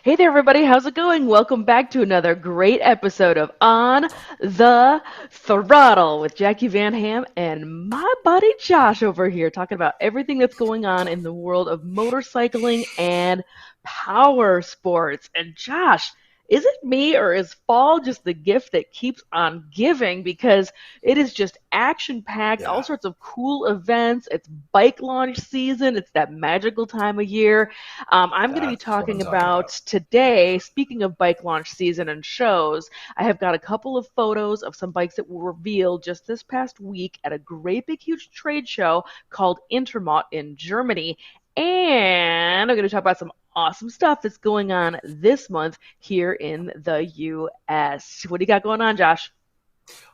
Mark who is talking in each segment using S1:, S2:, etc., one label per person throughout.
S1: Hey there, everybody. How's it going? Welcome back to another great episode of On the Throttle with Jacqui Van Ham and my buddy Josh over here talking about everything that's going on in the world of motorcycling and power sports. And Josh, is it me or is fall just the gift that keeps on giving? Because it is just action packed, all
S2: Yeah,
S1: sorts of cool events. It's bike launch season, it's that magical time of year. I'm going to be
S2: that's what I'm
S1: talking
S2: talking
S1: about
S2: about.
S1: today, speaking of bike launch season and shows, I have got a couple of photos of some bikes that were revealed just this past week at a great big huge trade show called INTERMOT in Germany. And I'm going to talk about some awesome stuff that's going on this month here in the US. What do you got going on, Josh?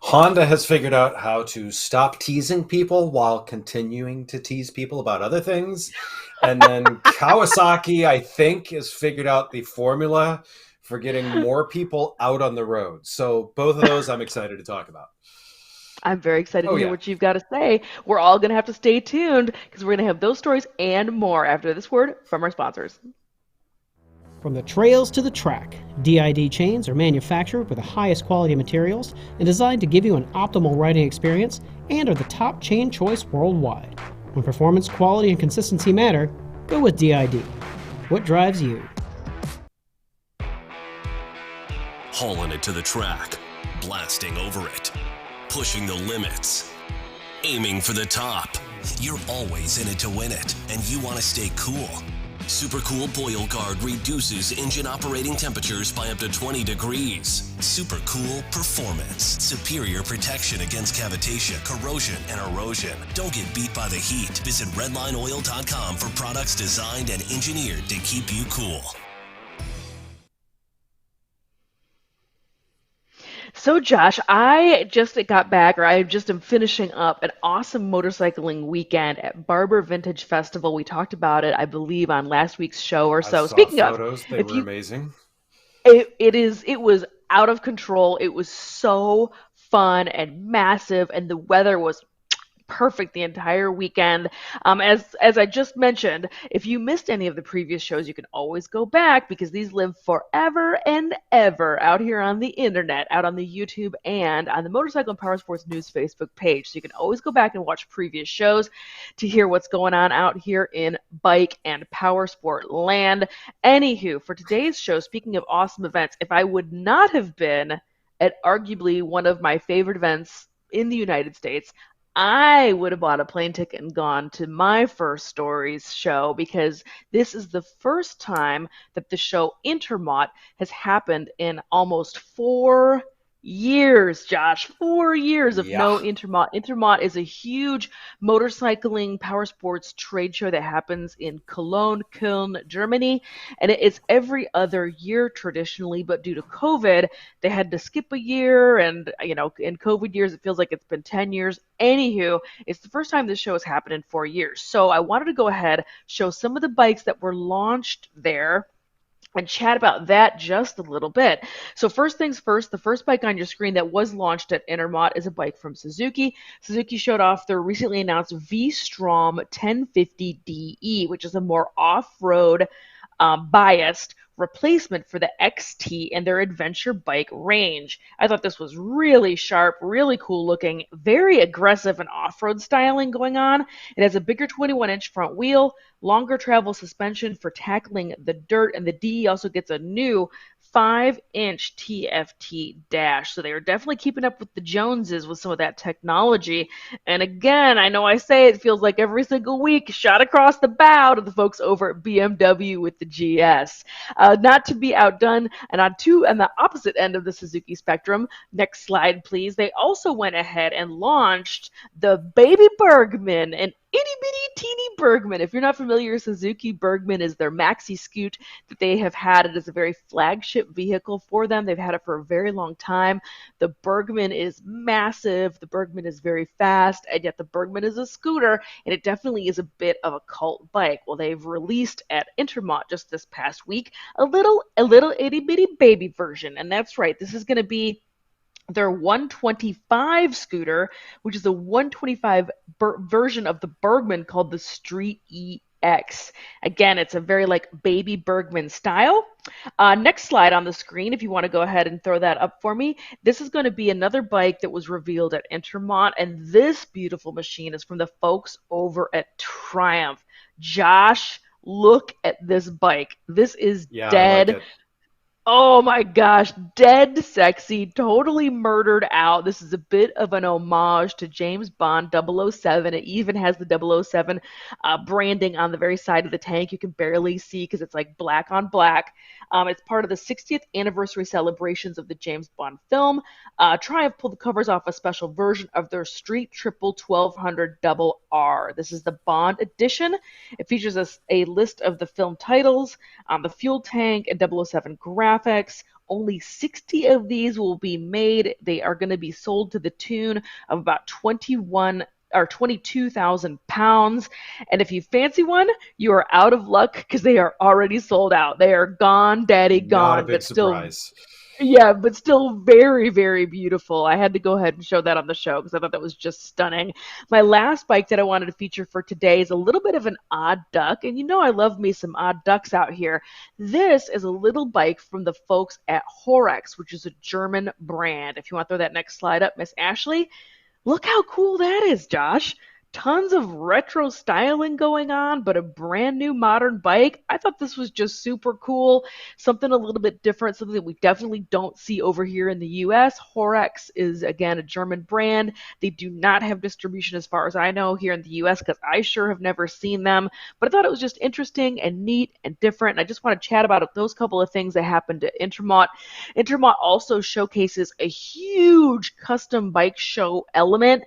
S2: Honda has figured out how to stop teasing people while continuing to tease people about other things. And then Kawasaki, I think, has figured out the formula for getting more people out on the road. So both of those I'm excited to talk about.
S1: I'm very excited to
S2: Oh,
S1: hear
S2: yeah.
S1: what you've got to say. We're all going to have to stay tuned because we're going to have those stories and more after this word from our sponsors.
S3: From the trails to the track, D.I.D chains are manufactured with the highest quality materials and designed to give you an optimal riding experience and are the top chain choice worldwide. When performance, quality, and consistency matter, go with D.I.D. What drives you?
S4: Hauling it to the track, blasting over it, pushing the limits, aiming for the top. You're always in it to win it, and you want to stay cool. Super Cool Boil Guard reduces engine operating temperatures by up to 20 degrees. Super Cool Performance. Superior protection against cavitation, corrosion, and erosion. Don't get beat by the heat. Visit redlineoil.com for products designed and engineered to keep you cool.
S1: So, Josh, I just got back, or I just am finishing up an awesome motorcycling weekend at Barber Vintage Festival. We talked about it, I believe, on last week's show or
S2: I
S1: so.
S2: saw
S1: Speaking of,
S2: photos. They
S1: if
S2: were
S1: you,
S2: amazing.
S1: it was out of control. It was so fun and massive, and the weather was perfect the entire weekend. As I just mentioned, if you missed any of the previous shows, you can always go back because these live forever and ever out here on the internet, out on the YouTube and on the Motorcycle and Power Sports News Facebook page. So you can always go back and watch previous shows to hear what's going on out here in bike and power sport land. Anywho, for today's show, speaking of awesome events, if I would not have been at arguably one of my favorite events in the United States, I would have bought a plane ticket and gone to my first stories show because this is the first time that the show Intermot has happened in almost 4 years, Josh. 4 years of
S2: Yeah.
S1: no Intermot. Intermot is a huge motorcycling power sports trade show that happens in Cologne, Köln, Germany, and it's every other year traditionally, but due to COVID, they had to skip a year, and in COVID years it feels like it's been 10 years. Anywho, it's the first time this show has happened in 4 years, so I wanted to go ahead, show some of the bikes that were launched there and chat about that just a little bit. So first things first, the first bike on your screen that was launched at Intermot is a bike from Suzuki. Suzuki showed off their recently announced V-Strom 1050DE, which is a more off-road biased replacement for the XT and their adventure bike range. I thought this was really sharp, really cool looking, very aggressive and off-road styling going on. It has a bigger 21-inch front wheel, longer travel suspension for tackling the dirt, and the DE also gets a new 5-inch TFT dash. So they are definitely keeping up with the Joneses with some of that technology. And again, I know I say it feels like every single week, shot across the bow to the folks over at BMW with the GS. Not to be outdone, and on the opposite end of the Suzuki spectrum, next slide please, they also went ahead and launched the Baby Bergman, an itty bitty teeny Bergman. If you're not familiar, Suzuki Bergman is their maxi scoot that they have had. It is a very flagship vehicle for them. They've had it for a very long time. The Bergman is massive. The Bergman is very fast, and yet the Bergman is a scooter, and it definitely is a bit of a cult bike. Well, they've released at Intermot just this past week a little itty bitty baby version, and that's right. This is going to be their 125 scooter, which is a 125 version of the Bergman called the Street RDX. Again, it's a very like baby Bergman style. Next slide on the screen, if you want to go ahead and throw that up for me. This is going to be another bike that was revealed at Intermot, and this beautiful machine is from the folks over at Triumph. Josh, look at this bike. This is
S2: Yeah, I like
S1: dead.
S2: it.
S1: Oh my gosh, dead sexy, totally murdered out. This is a bit of an homage to James Bond 007. It even has the 007 branding on the very side of the tank. You can barely see because it's like black on black. It's part of the 60th anniversary celebrations of the James Bond film. Triumph pulled the covers off a special version of their Street Triple 1200 Double R. This is the Bond edition. It features a list of the film titles, the fuel tank, and 007 graphics. Only 60 of these will be made. They are going to be sold to the tune of about 22,000 pounds. And if you fancy one, you are out of luck because they are already sold out. They are gone, daddy,
S2: Not a
S1: gone,
S2: big
S1: but still,
S2: surprise.
S1: yeah, but still very, very beautiful. I had to go ahead and show that on the show because I thought that was just stunning. My last bike that I wanted to feature for today is a little bit of an odd duck. And you know I love me some odd ducks out here. This is a little bike from the folks at Horex, which is a German brand. If you want to throw that next slide up, Miss Ashley. Look how cool that is, Josh. Tons of retro styling going on, but a brand new modern bike. I thought this was just super cool. Something a little bit different, something that we definitely don't see over here in the US. Horex is, again, a German brand. They do not have distribution as far as I know here in the US because I sure have never seen them. But I thought it was just interesting and neat and different. And I just want to chat about those couple of things that happened at Intermot. Intermot also showcases a huge custom bike show element.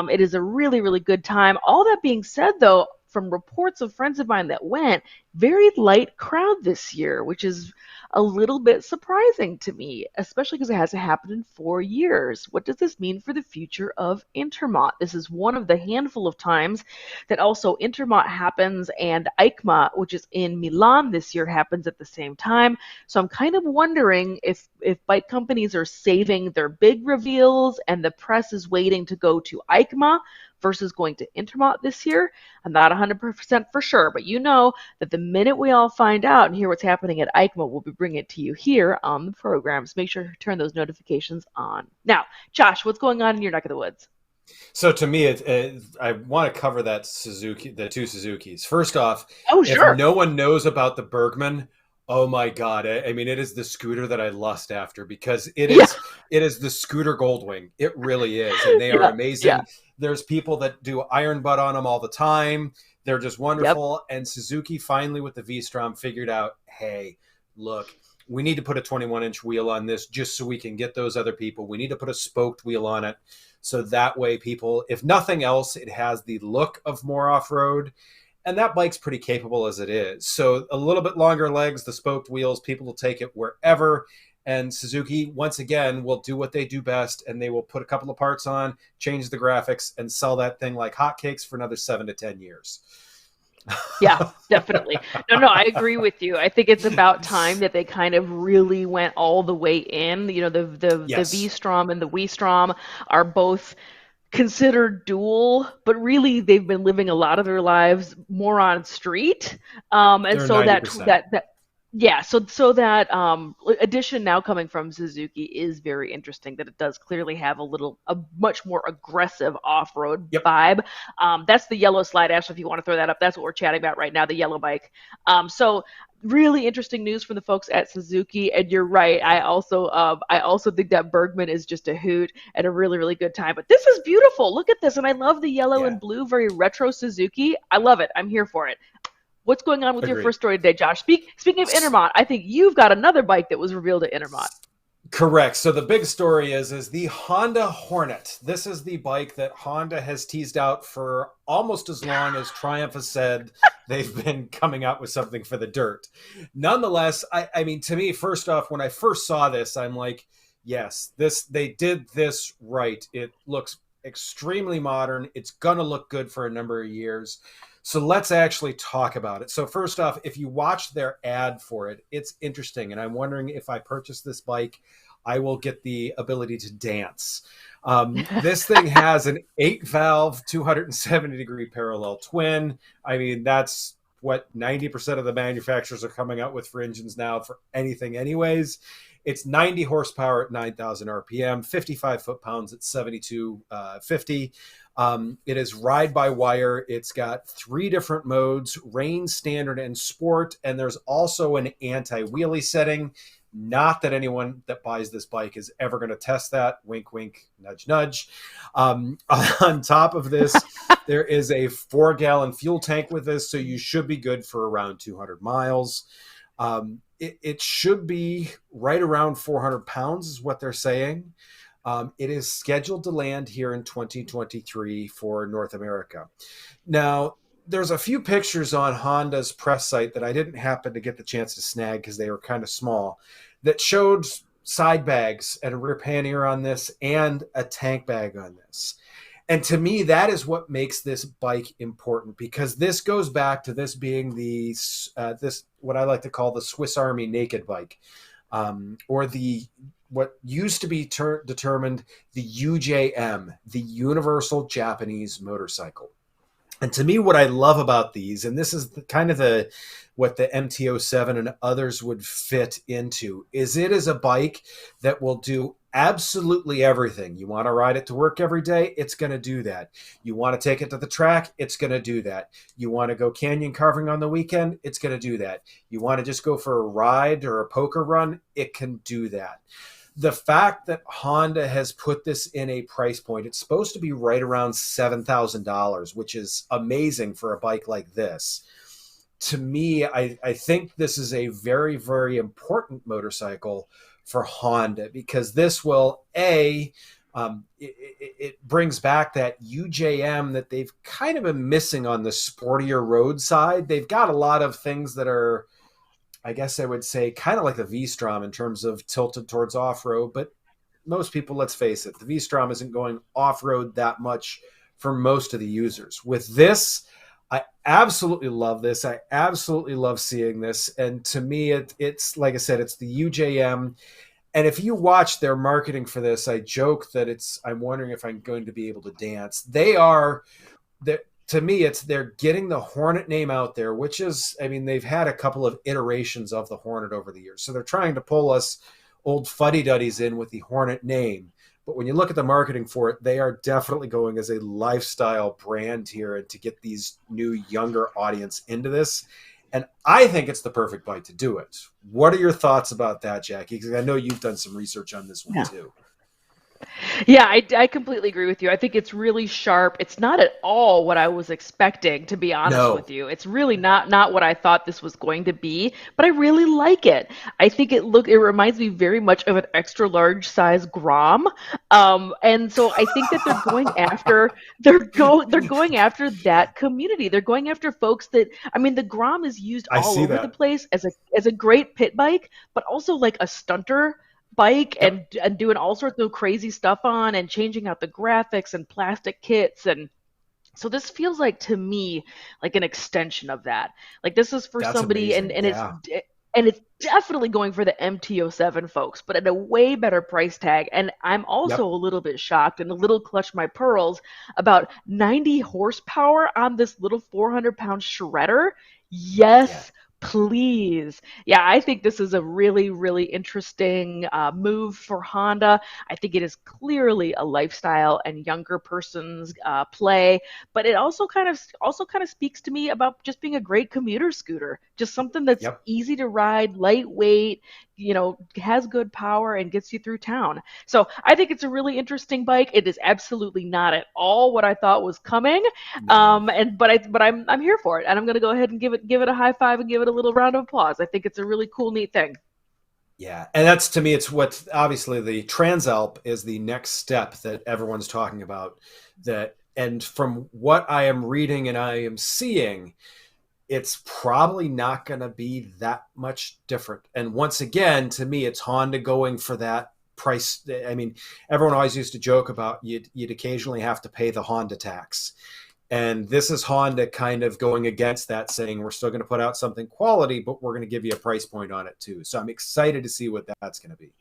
S1: It is a really, really good time. All that being said, though, from reports of friends of mine that went, very light crowd this year, which is a little bit surprising to me, especially because it hasn't happened in 4 years. What does this mean for the future of Intermot? This is one of the handful of times that also Intermot happens and EICMA, which is in Milan this year, happens at the same time. So I'm kind of wondering if bike companies are saving their big reveals and the press is waiting to go to EICMA versus going to Intermot this year. I'm not 100% for sure, but you know that the minute we all find out and hear what's happening at EICMA, we'll be bringing it to you here on the program. So make sure to turn those notifications on. Now, Josh, what's going on in your neck of the woods?
S2: So to me, I want to cover that Suzuki, the two Suzukis. First off,
S1: Oh,
S2: if
S1: sure.
S2: no one knows about the Bergman, oh my God. I mean, it is the scooter that I lust after because it
S1: Yeah,
S2: is the scooter Goldwing. It really is. And they are
S1: yeah,
S2: amazing.
S1: yeah.
S2: There's people that do iron butt on them all the time. They're just
S1: Yep.
S2: wonderful. And Suzuki finally with the V-Strom figured out, hey, look, we need to put a 21-inch wheel on this just so we can get those other people. We need to put a spoked wheel on it. So that way people, if nothing else, it has the look of more off-road. And that bike's pretty capable as it is. So a little bit longer legs, the spoked wheels, people will take it wherever. And Suzuki, once again, will do what they do best, and they will put a couple of parts on, change the graphics, and sell that thing like hotcakes for another 7 to 10 years.
S1: Yeah, definitely. No, I agree with you. I think it's about time that they kind of really went all the way in. You know, the
S2: Yes,
S1: V-Strom and the Wii-Strom are both considered dual, but really they've been living a lot of their lives more on street. And
S2: they're
S1: so that
S2: 90%.
S1: that yeah, so that addition now coming from Suzuki is very interesting. That it does clearly have a much more aggressive off-road
S2: Yep.
S1: vibe. That's the yellow slide, Ash. If you want to throw that up, that's what we're chatting about right now, the yellow bike. So really interesting news from the folks at Suzuki. And you're right. I also think that Bergman is just a hoot and a really, really good time. But this is beautiful. Look at this, and I love the yellow
S2: Yeah,
S1: and blue, very retro Suzuki. I love it. I'm here for it. What's going on with your
S2: agreed.
S1: first story today, Josh? Speaking of Intermot, I think you've got another bike that was revealed at Intermot.
S2: Correct. So the big story is the Honda Hornet. This is the bike that Honda has teased out for almost as long as Triumph has said they've been coming out with something for the dirt. Nonetheless, I mean, to me, first off, when I first saw this, I'm like, yes, they did this right. It looks extremely modern. It's gonna look good for a number of years. So let's actually talk about it. So first off, if you watch their ad for it, it's interesting. And I'm wondering if I purchase this bike, I will get the ability to dance. This thing has an 8-valve, 270-degree parallel twin. I mean, that's what 90% of the manufacturers are coming out with for engines now for anything anyways. It's 90 horsepower at 9,000 RPM, 55 foot-pounds at 7250. It is ride-by-wire. It's got 3 different modes, rain, standard, and sport, and there's also an anti-wheelie setting. Not that anyone that buys this bike is ever going to test that. Wink, wink, nudge, nudge. On top of this, there is a 4-gallon fuel tank with this, so you should be good for around 200 miles. It should be right around 400 pounds is what they're saying. It is scheduled to land here in 2023 for North America. Now, there's a few pictures on Honda's press site that I didn't happen to get the chance to snag because they were kind of small, that showed side bags and a rear pannier on this and a tank bag on this. And to me, that is what makes this bike important, because this goes back to this being the this what I like to call the Swiss Army naked bike, or the what used to be determined the UJM, the Universal Japanese Motorcycle. And to me, what I love about these, and this is what the MT-07 and others would fit into, is it is a bike that will do absolutely everything. You want to ride it to work every day, it's going to do that. You want to take it to the track, it's going to do that. You want to go canyon carving on the weekend, it's going to do that. You want to just go for a ride or a poker run, it can do that. The fact that Honda has put this in a price point, it's supposed to be right around $7,000, which is amazing for a bike like this. To me, I think this is a very, very important motorcycle for Honda, because this will, it brings back that UJM that they've kind of been missing on the sportier road side. They've got a lot of things that are, I guess I would say, kind of like the V-Strom in terms of tilted towards off-road, but most people, let's face it, the V-Strom isn't going off-road that much for most of the users. With this, I absolutely love this. I absolutely love seeing this. And to me, it's like I said, it's the UJM. And if you watch their marketing for this, I joke that I'm wondering if I'm going to be able to dance. To me, they're getting the Hornet name out there, which is, I mean, they've had a couple of iterations of the Hornet over the years. So they're trying to pull us old fuddy-duddies in with the Hornet name. But when you look at the marketing for it, they are definitely going as a lifestyle brand here, and to get these new, younger audience into this. And I think it's the perfect bike to do it. What are your thoughts about that, Jacqui? Because I know you've done some research on this one too.
S1: Yeah, I completely agree with you. I think it's really sharp. It's not at all what I was expecting, to be honest with you. It's really not what I thought this was going to be, but I really like it. I think it reminds me very much of an extra large size Grom. And so I think that they're going after that community. They're going after folks that, I mean, the Grom is used all over the place as a great pit bike, but also like a stunter bike, and doing all sorts of crazy stuff on, and changing out the graphics and plastic kits. And so this feels like, to me, like an extension of that. Like, this is for somebody, and it's definitely going for the MT-07 folks, but at a way better price tag. And I'm also a little bit shocked and a little clutch my pearls about 90 horsepower on this little 400-pound shredder. Yes. Please. Yeah, I think this is a really, really interesting move for Honda. I think it is clearly a lifestyle and younger person's play, but it also kind of speaks to me about just being a great commuter scooter, just something that's easy to ride, lightweight, has good power, and gets you through town. So I think it's a really interesting bike. It is absolutely not at all what I thought was coming, but I'm here for it, and I'm going to go ahead and give it a high five and give it a little round of applause. I think it's a really cool, neat thing.
S2: Yeah, and that's, to me, it's what, obviously the Transalp is the next step that everyone's talking about. And from what I am reading and I am seeing, it's probably not going to be that much different. And once again, to me, it's Honda going for that price. I mean, everyone always used to joke about you'd occasionally have to pay the Honda tax. And this is Honda kind of going against that, saying we're still going to put out something quality, but we're going to give you a price point on it too. So I'm excited to see what that's going to be.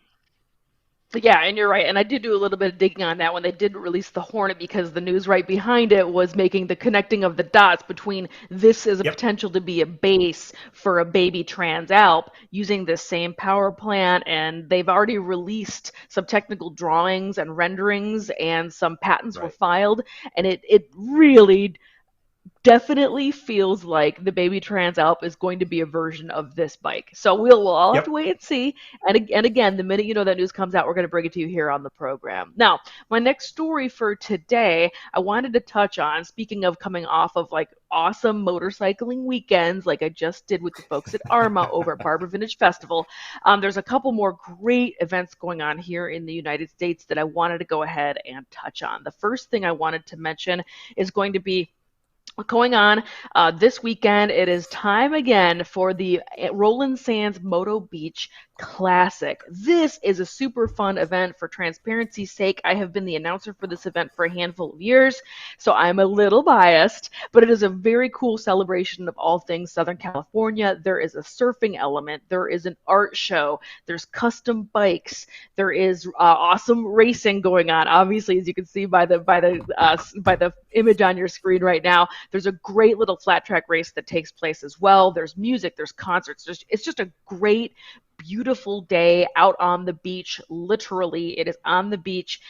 S1: Yeah, and you're right. And I did do a little bit of digging on that when they did release the Hornet, because the news right behind it was making the connecting of the dots between this is a
S2: Yep.
S1: potential to be a base for a baby Trans Alp using this same power plant. And they've already released some technical drawings and renderings, and some patents were
S2: Right.
S1: filed. And it really definitely feels like the Baby Trans Alp is going to be a version of this bike. So we'll all have to
S2: Yep.
S1: wait and see. And again, the minute you know that news comes out, we're going to bring it to you here on the program. Now, my next story for today, I wanted to touch on, speaking of coming off of like awesome motorcycling weekends, like I just did with the folks at Arma over at Barber Vintage Festival. There's a couple more great events going on here in the United States that I wanted to go ahead and touch on. The first thing I wanted to mention is going to be going on this weekend. It is time again for the Roland Sands Moto Beach Classic. This is a super fun event. For transparency's sake, I have been the announcer for this event for a handful of years, so I'm a little biased, but it is a very cool celebration of all things Southern California. There is a surfing element, there is an art show, there's custom bikes, there is awesome racing going on. Obviously, as you can see by the image on your screen right now, there's a great little flat track race that takes place as well. There's music, there's concerts. It's just a great, beautiful day out on the beach. Literally, it is on the beach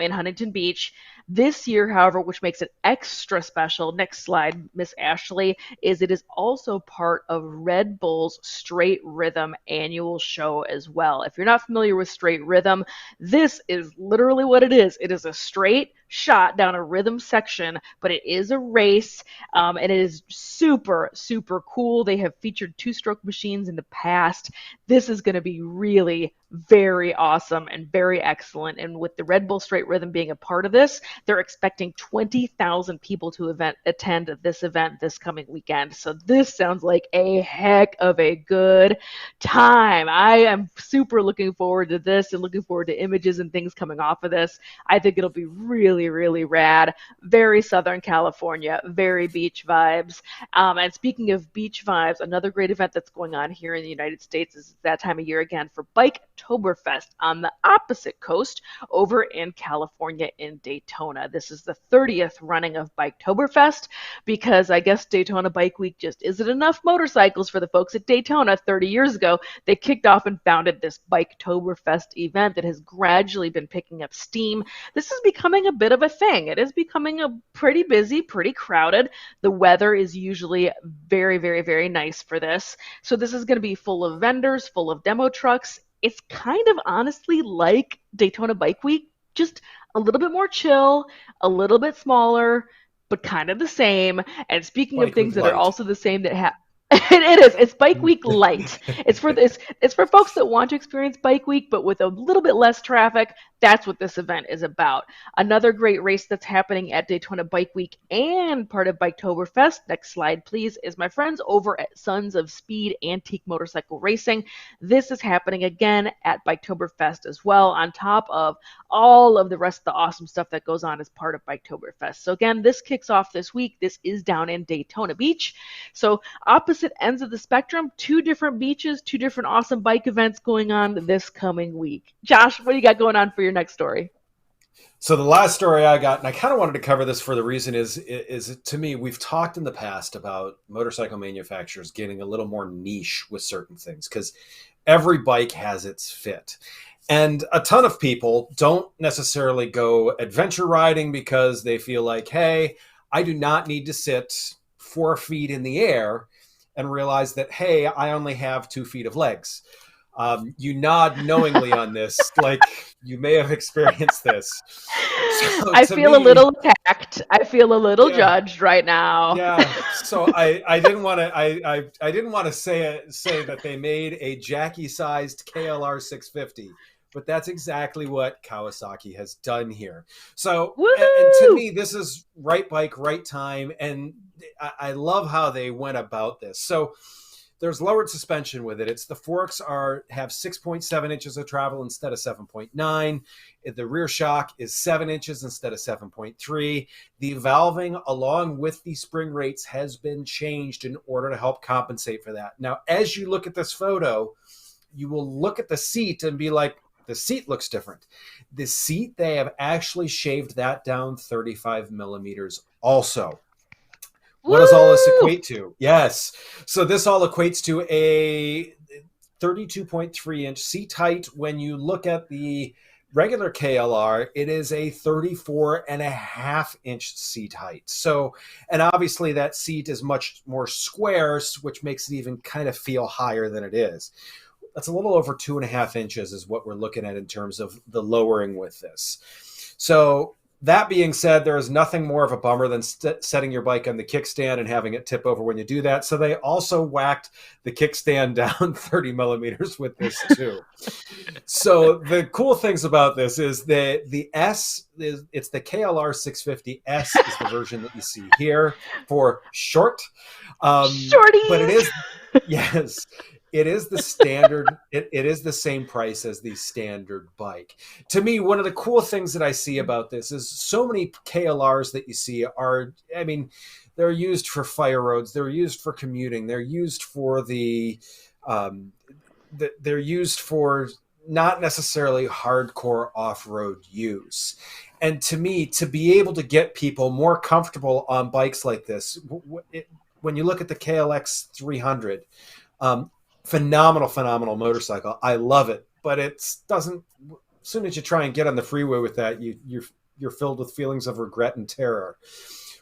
S1: in Huntington Beach. This year, however, which makes it extra special, next slide, Miss Ashley, is it is also part of Red Bull's Straight Rhythm annual show as well. If you're not familiar with Straight Rhythm, this is literally what it is. It is a straight shot down a rhythm section, but it is a race, and it is super, super cool. They have featured two-stroke machines in the past. This is going to be really very awesome and very excellent. And with the Red Bull Straight Rhythm being a part of this, they're expecting 20,000 people to attend this event this coming weekend. So this sounds like a heck of a good time. I am super looking forward to this and looking forward to images and things coming off of this. I think it'll be really, really rad. Very Southern California, very beach vibes. And speaking of beach vibes, another great event that's going on here in the United States is that time of year again for Biketoberfest on the opposite coast over in California in Daytona. This is the 30th running of Biketoberfest, because I guess Daytona Bike Week just isn't enough motorcycles for the folks at Daytona. 30 years ago, they kicked off and founded this Biketoberfest event that has gradually been picking up steam. This is becoming a bit of a thing. It is becoming a pretty busy, pretty crowded. The weather is usually very, very, very nice for this. So this is going to be full of vendors, full of demo trucks. It's kind of honestly like Daytona Bike Week, just a little bit more chill, a little bit smaller, but kind of the same. And speaking of
S2: Bike
S1: things
S2: Week
S1: that are
S2: light.
S1: also the same that have it is. It's Bike Week light. It's for this. It's for folks that want to experience Bike Week, but with a little bit less traffic. That's what this event is about. Another great race that's happening at Daytona Bike Week and part of Biketoberfest, next slide please, is my friends over at Sons of Speed Antique Motorcycle Racing. This is happening again at Biketoberfest as well, on top of all of the rest of the awesome stuff that goes on as part of Biketoberfest. So again, this kicks off this week. This is down in Daytona Beach. So opposite ends of the spectrum, two different beaches, two different awesome bike events going on this coming week. Josh, what do you got going on for your next story?
S2: So the last story I got, and I kind of wanted to cover this for the reason is to me, we've talked in the past about motorcycle manufacturers getting a little more niche with certain things because every bike has its fit. And a ton of people don't necessarily go adventure riding because they feel like, hey, I do not need to sit 4 feet in the air and realize that, hey, I only have 2 feet of legs. You nod knowingly on this, like you may have experienced this. So
S1: I
S2: to
S1: feel a
S2: me,
S1: little attacked. I feel a little
S2: yeah,
S1: judged right now.
S2: yeah. So I didn't want to I didn't want to say that they made a Jacqui sized KLR650, but that's exactly what Kawasaki has done here. So and to
S1: Woohoo!
S2: me, this is right bike, right time, and I love how they went about this. So there's lowered suspension with it. The forks have 6.7 inches of travel instead of 7.9. The rear shock is 7 inches instead of 7.3. The valving along with the spring rates has been changed in order to help compensate for that. Now, as you look at this photo, you will look at the seat and be like, The seat looks different. The seat, they have actually shaved that down 35 millimeters also. What does all this equate to? Yes. So this all equates to a 32.3-inch seat height. When you look at the regular KLR, it is a 34.5-inch seat height. So, and obviously that seat is much more square, which makes it even kind of feel higher than it is. That's a little over 2.5 inches is what we're looking at in terms of the lowering with this. So that being said, there is nothing more of a bummer than setting your bike on the kickstand and having it tip over when you do that. So they also whacked the kickstand down 30 millimeters with this too. So the cool things about this is the S, it's the KLR650 S is the version that you see here for short.
S1: Shorty!
S2: But it is, yes. It is the standard. It is the same price as the standard bike. To me, one of the cool things that I see about this is so many KLRs that you see are, I mean, they're used for fire roads. They're used for commuting. They're used for they're used for not necessarily hardcore off-road use. And to me, to be able to get people more comfortable on bikes like this, when you look at the KLX 300, phenomenal motorcycle. I love it, but it doesn't. As soon as you try and get on the freeway with that, you're filled with feelings of regret and terror.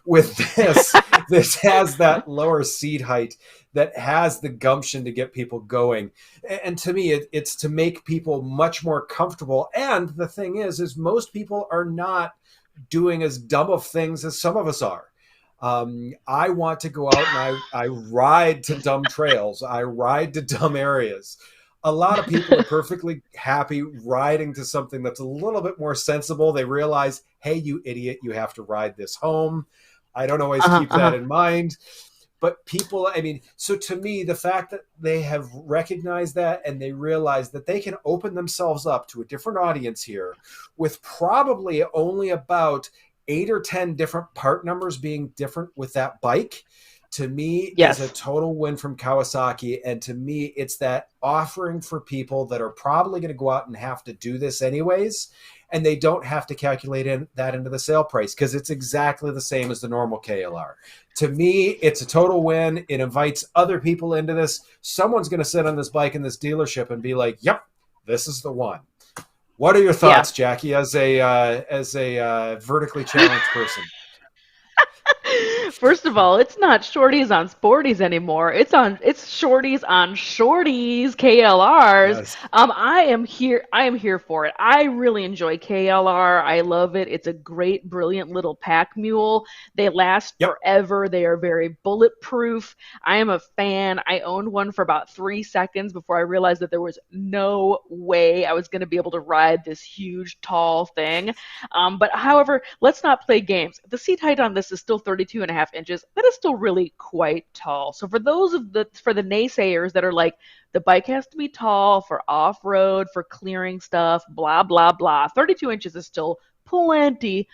S2: With this, this has that lower seat height that has the gumption to get people going. And to me, it's to make people much more comfortable. And the thing is most people are not doing as dumb of things as some of us are. I want to go out and I ride to dumb trails. I ride to dumb areas. A lot of people are perfectly happy riding to something that's a little bit more sensible. They realize, hey, you idiot, you have to ride this home. I don't always keep that in mind. But people, I mean, so to me, the fact that they have recognized that and they realize that they can open themselves up to a different audience here with probably only about 8 or 10 different part numbers being different with that bike, to me, is a total win from Kawasaki. And to me, it's that offering for people that are probably going to go out and have to do this anyways, and they don't have to calculate that into the sale price because it's exactly the same as the normal KLR. To me, it's a total win. It invites other people into this. Someone's going to sit on this bike in this dealership and be like, yep, this is the one. What are your thoughts, Jacqui, as a vertically challenged person?
S1: First of all, it's not shorties on sporties anymore. It's shorties on shorties, KLRs.
S2: Yes.
S1: I am here for it. I really enjoy KLR. I love it. It's a great, brilliant little pack mule. They last forever. They are very bulletproof. I am a fan. I owned one for about 3 seconds before I realized that there was no way I was going to be able to ride this huge, tall thing. But however, let's not play games. The seat height on this is still 32.5 inches. That is still really quite tall. So for the naysayers that are like, the bike has to be tall for off-road, for clearing stuff, blah, blah, blah, 32 inches is still plenty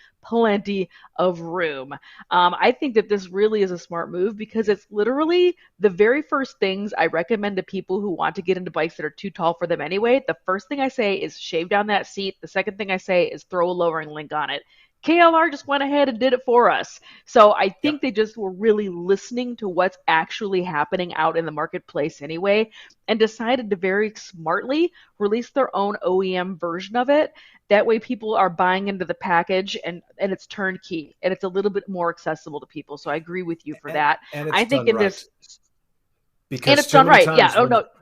S1: of room. I think that this really is a smart move because it's literally the very first things I recommend to people who want to get into bikes that are too tall for them anyway. The first thing I say is shave down that seat. The second thing I say is throw a lowering link on it. KLR just went ahead and did it for us. So I think they just were really listening to what's actually happening out in the marketplace anyway, and decided to very smartly release their own OEM version of it. That way people are buying into the package and it's turnkey and it's a little bit more accessible to people. So I agree with you for that.
S2: And it's
S1: I think
S2: done
S1: in this
S2: because
S1: and it's done right.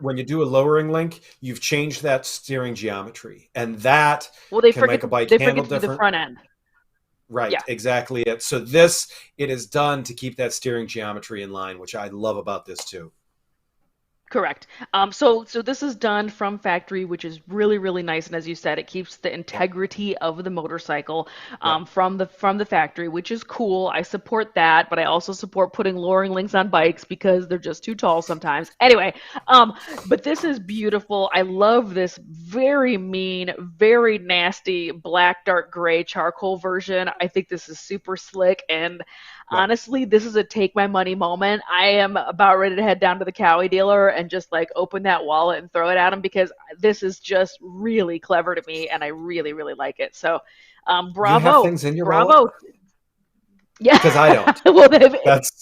S2: When you do a lowering link, you've changed that steering geometry, and that
S1: can
S2: make a bike handle different.
S1: The front end.
S2: Right, exactly it. So it is done to keep that steering geometry in line, which I love about this too.
S1: Correct. So this is done from factory, which is really, really nice. And as you said, it keeps the integrity of the motorcycle from the factory, which is cool. I support that, but I also support putting lowering links on bikes because they're just too tall sometimes. Anyway, but this is beautiful. I love this very mean, very nasty black, dark gray charcoal version. I think this is super slick and honestly, this is a take my money moment. I am about ready to head down to the Cowie dealer and just like open that wallet and throw it at them, because this is just really clever to me and I really, really like it. So
S2: You have
S1: bravo.
S2: things in your wallet?
S1: Bravo. Yeah.
S2: Because I don't.
S1: Well,
S2: That's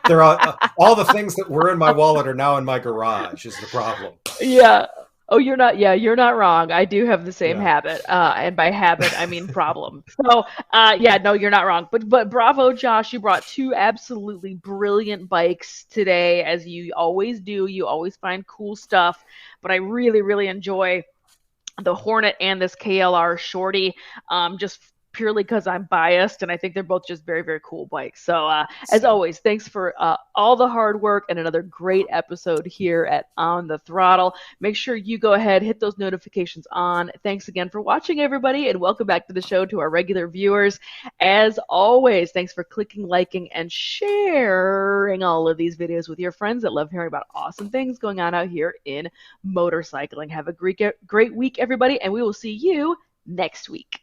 S2: they're all the things that were in my wallet are now in my garage is the problem.
S1: yeah. Oh, you're not. Yeah, you're not wrong. I do have the same
S2: Yeah.
S1: habit, and by habit I mean problem. So, yeah, no, you're not wrong. But bravo, Josh. You brought two absolutely brilliant bikes today, as you always do. You always find cool stuff. But I really, really enjoy the Hornet and this KLR Shorty, just purely because I'm biased, and I think they're both just very, very cool bikes. So, as always, thanks for all the hard work and another great episode here at On the Throttle. Make sure you go ahead, hit those notifications on. Thanks again for watching, everybody, and welcome back to the show to our regular viewers. As always, thanks for clicking, liking, and sharing all of these videos with your friends that love hearing about awesome things going on out here in motorcycling. Have a great week, everybody, and we will see you next week.